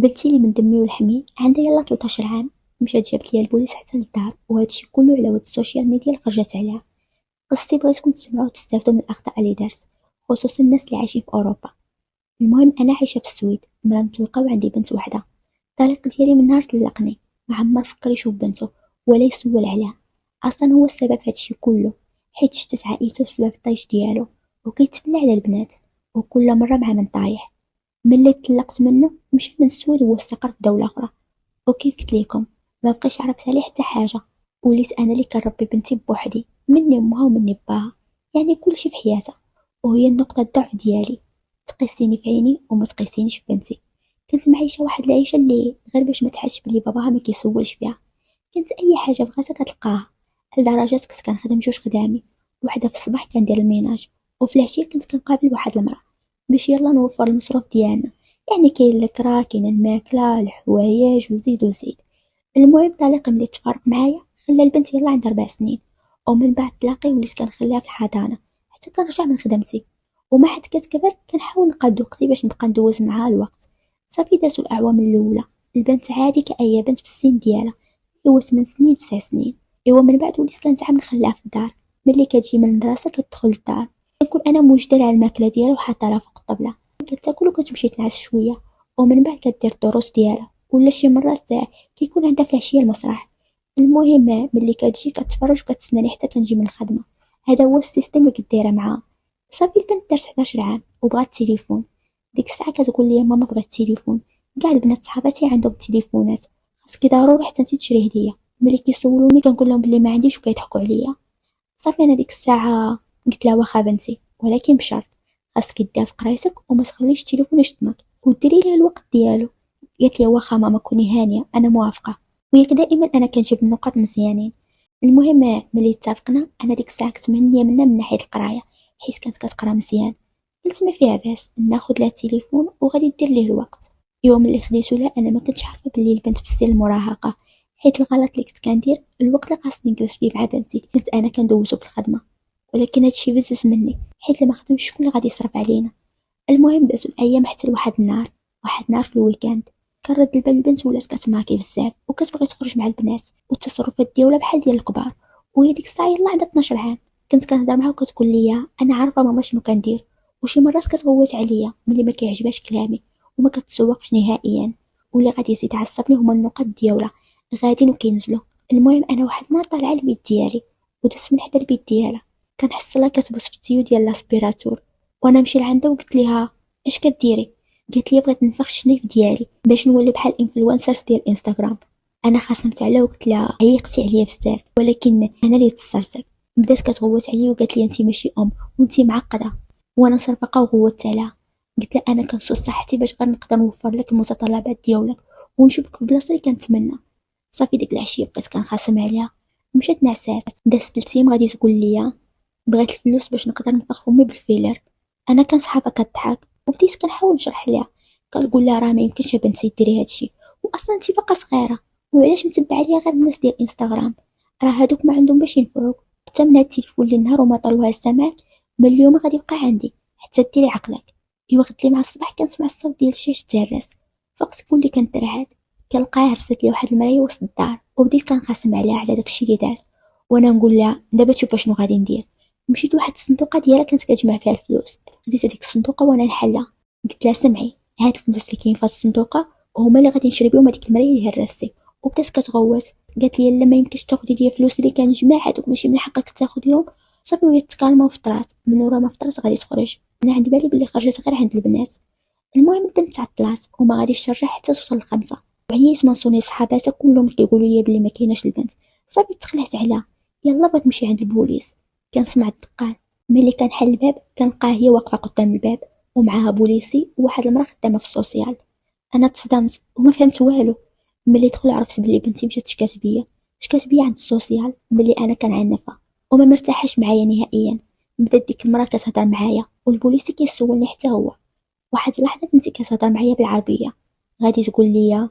بنتي اللي من دمي ولحمي عندها يلا 13 عام، مشات جابت ليا البوليس حتى للدار، وهادشي كله على ود السوشيال ميديا اللي خرجت عليها. قصتي بغيتكم تسمعوا وتستافدوا من الأخطاء اللي دارت، خصوصا الناس اللي عايشين في أوروبا. المهم أنا عايشة في السويد، مرا مطلقة وعندي بنت وحدة. الطليق ديالي من نهار طلقني ما عمر فكر يشوف بنته ولا يسول عليها. أصلا هو السبب في هادشي كله، حيت شتت عائلته بسبب الطيش ديالو، وكيتفلى على البنات، وكل مرة مع من طايح. ملي طلقت منه مشى من السويد واستقر في دولة أخرى، وكيف قلت لكم ما بقيش عرفت عليه حتى حاجة. وليت أنا اللي كنربي بنتي بوحدي، مني أمها ومني باها، يعني كلشي في حياتها. وهي النقطة الضعف ديالي، تقيسيني في عيني وما تقيسينيش في بنتي. كنت معيشة واحد العيشة اللي غير باش ما تحسش بلي باباها ما كيسولش فيها. كنت أي حاجة بغاتها كتلقاها، لدرجة كنت كنخدم جوج خدامي، وحدة في الصباح كندير الميناج، وفي العشية كنت كنقابل واحد المرأة باش يلا نوفر المصروف ديالنا. يعني كاين الكرا، كاين الماكلة، الحوايج، وزيد وزيد. المهم طليق ملي تفارق معايا خلى البنت يلا عندها 4 سنين، ومن بعد طلاقي وليت كنخليها في الحضانة حتى كنرجع من خدمتي. وما حد كتكبر كنحاول نقاد وقتي باش نبقى ندوز معاها الوقت. صافي دازو الأعوام الأولى، البنت عادي كأي بنت في السن ديالها، هو 8 سنين 9 سنين. إوا من بعد وليت كنزعم نخليها في الدار، ملي كتجي من المدرسة كتدخل للدار، كنكون أنا موجدة لها الماكلة ديالها وحاطة لها فوق الطبلة، كتاكل وكتمشي تنعس شوية، ومن بعد كدير الدروس ديالها، ولا شي مرات كيكون عندها في العشية المسرح. المهم ملي كتجي كتفرج وكتسناني حتى كنجي من الخدمة. هذا هو السيستم اللي كديره معاها. صافي البنت دارت 11 عام وبغات التليفون. ديك الساعة كتقول لي ماما بغات التليفون، كاع البنات صحاباتي عندهم التليفونات، خاصك ضروري حتى انتي تشريه ليا. ملي كيسولوني كنقول لهم بلي ما عنديش وكيضحكوا عليا. صافي انا ديك الساعة قلت لها واخا بنتي، ولكن بشرط، خاصك تديها في قرايتك وما تخليش التليفون يشتمك، وديري ليه الوقت ديالو. قالت لي واخا ماما كوني هانيه انا موافقه. وياك دائما انا كنجيب النقاط مزيانين. المهم ملي اتفقنا انا ديك الساعه كنت مهنيه منها من ناحيه القرايه، حيت كانت كتقرا مزيان. قلت ما فيها باس ناخذ لها التليفون وغادي دير ليه الوقت. يوم اللي خديته لها انا ما كنتش عارفه بلي البنت في سن المراهقه، حيت الغلط اللي كنت كندير الوقت اللي خاصني نجلس فيه مع بنتي كنت انا كندوزو في الخدمه. ولكن هادشي بزز مني، حيت لما خدمتش شكون اللي غادي يصرف علينا. المهم دازو الايام حتى لواحد النهار، واحد النهار في الويكاند، كان رد البال البنت ولات كتماكي بزاف وكتبغي تخرج مع البنات، والتصرفات ديالها بحال ديال الكبار. وهي ديك الساعه يلاه عندها 12 عام. كنت كنهضر معاها وكتقول لي انا عارفه ماما شنو كندير، وشي مرات كتغوت عليا ملي ما كيعجبهاش كلامي وما كتسوقش نهائيا. واللي غادي يزيد عصبني هما النقط ديالها غاديين وكينزلوا. المهم انا واحد النهار طالعه البيت ديالي ودزت من حدا البيت ديالها، كنحس لها كتبوس في التيو ديال لاسبيراتور، وانا مشي لعندها وقلت ليها اش كديري؟ قالت لي بغيت نفخ الشنيف ديالي باش نولي بحال الانفلونسرز ديال انستغرام. انا خاصمت عليها وقلت لها عيقتي عليا بزاف، ولكن انا اللي تصرتك. بدات كتغوت عليا وقالت لي انت ماشي ام وانت معقده. وانا صرفقه وغوتت عليها، قلت لها انا كنسوس صحتي باش غير نقدر نوفر لك المتطلبات ديالك ونشوفك في بلاصه اللي كنتمنى. صافي ديك العشيه بقيت كنخاصم عليها، مشات نعسات. دازت 3 ايام غادي تقول لي بغيت الفلوس باش نقدر نفخ فمي بالفيلر. انا كنصحابها كضحك، وبديت كنحاول نشرح ليها، كنقول لها راه ما يمكنش يا بنتي ديري هادشي، واصلا انت باقا صغيره، وعلاش متبعه ليا غير الناس ديال انستغرام؟ راه هادوك ما عندهم باش ينفعوك. حتى من هاد التليفون اللي نهار وما طلوها السماك من اليوم غادي يبقى عندي حتى ديري عقلك. ايوا غد لي مع الصباح كنسمع الصوت ديال الشاش تهرس، فقت كلي كنترعد، كنلقاها هرست لي واحد المرايه وسط الدار، وبديت كنخاصم عليها على داكشي اللي دارت. وانا نقول لها دابا تشوف شنو غادي ندير. مشيت لواحد الصندوقه ديالها كانت كتجمع فيها الفلوس، خديت هذيك الصندوقه وانا نحلها، قلت لها سمعي، هاد الفلوس اللي كاين في هاد الصندوقه وهما اللي غادي نشري بهم هذيك المرايه اللي هرستي. وبدات كتغوت، قالت لي لا ما يمكنش تاخدي ليا فلوس اللي كنجمع، هادوك ماشي من حقك تاخديهم. صافي وهي تكالما وفطرات، من ورا ما فطرات غادي تخرج. انا عندي بالي بلي خرجت غير عند البنات. المهم البنت تعطلات وما غاديش ترجع حتى توصل ل5. وعييت من صوني صحاباتها كلهم كيقولوا لي بلي ما كايناش البنت. صافي تخلعت عليها، يلا بغيت نمشي عند البوليس. كنسمع الدقان، ملي كنحل الباب كنلقاها هي واقفه قدام الباب ومعاها بوليسي وواحد المراه خدامه في السوسيال. انا تصدمت وما فهمت والو. ملي دخل عرفت بلي بنتي مشات شكات بيا عند السوسيال بلي انا كنعنفها وما مرتاحاش معايا نهائيا. بدات ديك المراه كتهضر معايا والبوليسي كيسولني حتى هو. واحد اللحظه بنتي كتهضر معايا بالعربيه، غادي تقول لي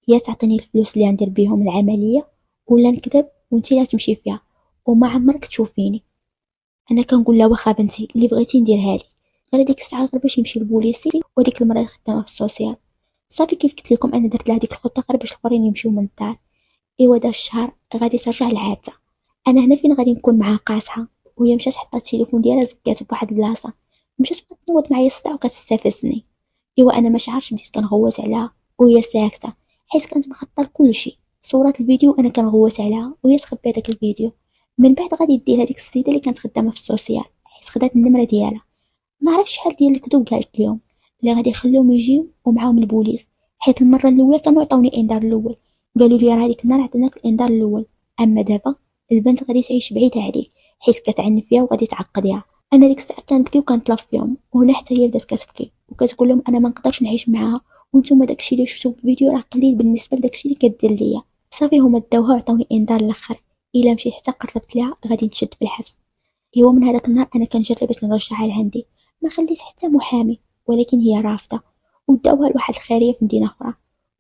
يا تعطيني الفلوس اللي غندير بيهم العمليه ولا نكذب وانتي لا تمشي فيها وما عمرك تشوفيني. انا كنقول لها واخا بنتي اللي بغيتي نديرها لك. غير ديك الساعه غير باش يمشي البوليسي وديك المراه الخدامه في السوسيال. صافي كيف قلت لكم انا درت لها ديك الخطه غير باش الاخرين يمشيو من الدار. ايوا دا الشهر غادي ترجع لعادتها. انا هنا فين غادي نكون معاها قاصحه، وهي مشات حطات التليفون ديالها زكاتو بواحد البلاصه، مشات بقات تنوض معايا الصداع وكتستفزني. ايوا انا ما شعرتش، بديت كنغوت عليها وهي ساكته، حيت كانت مخططه لكل شيء. صورات الفيديو انا كنغوت عليها وهي تخبي داك الفيديو. من بعد غادي يدير هذيك السيده اللي كانت خدامه في السوسيال، حيت خدات النمره ديالها. ما عرفتش شحال ديال الكذوب قالت لهم اللي غادي يخليهم يجيو ومعاهم البوليس، حيت المره الاولى كانوا عطاوني الانذار الاول، قالوا لي راه هذيك النهار عطيناك الانذار الاول، اما دابا البنت غادي تعيش بعيده عليك، حيت كتعنف فيها وغادي تعقديها. انا ديك الساعه كنبكي وكنطلب فيهم، وهنا حتى هي بدات كتبكي وكتقول لهم انا ما نقدرش نعيش معاها، وانتم داكشي اللي شفتو في الفيديو راه قليل بالنسبه لداكشي اللي كدير ليا. صافي هما داوها وعطاوني انذار الاخر، الا مشيت حتى قربت ليها غادي نتشد في الحبس. هو من هذاك النهار انا كنجرب باش نرجعها لعندي، ما خليت حتى محامي، ولكن هي رافضه، وداوها لواحد الخيريه في مدينه اخرى،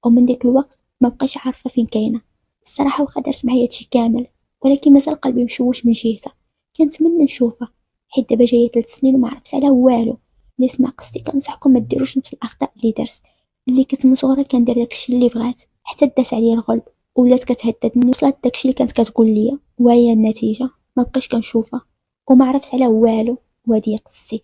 ومن ديك الوقت ما بقيتش عارفه فين كاينه. الصراحه واخا دارت معايا هادشي كامل، ولكن مازال قلبي مشوش من جهتها. كنتمنى نشوفها، حيت دابا جايه 3 سنين وما عرفت عليها والو. اللي سمع قصتي كنصحكم ما ديروش نفس الاخطاء اللي درت. اللي كنت من صغرى كندير داكشي اللي بغات، حتى دات عليا الغلب، ولات كتهددني، وصلت داكشي اللي كانت كتقول ليا، وهي النتيجه ما بقيتش كنشوفها وما عرفت على والو. وهادي قصتي.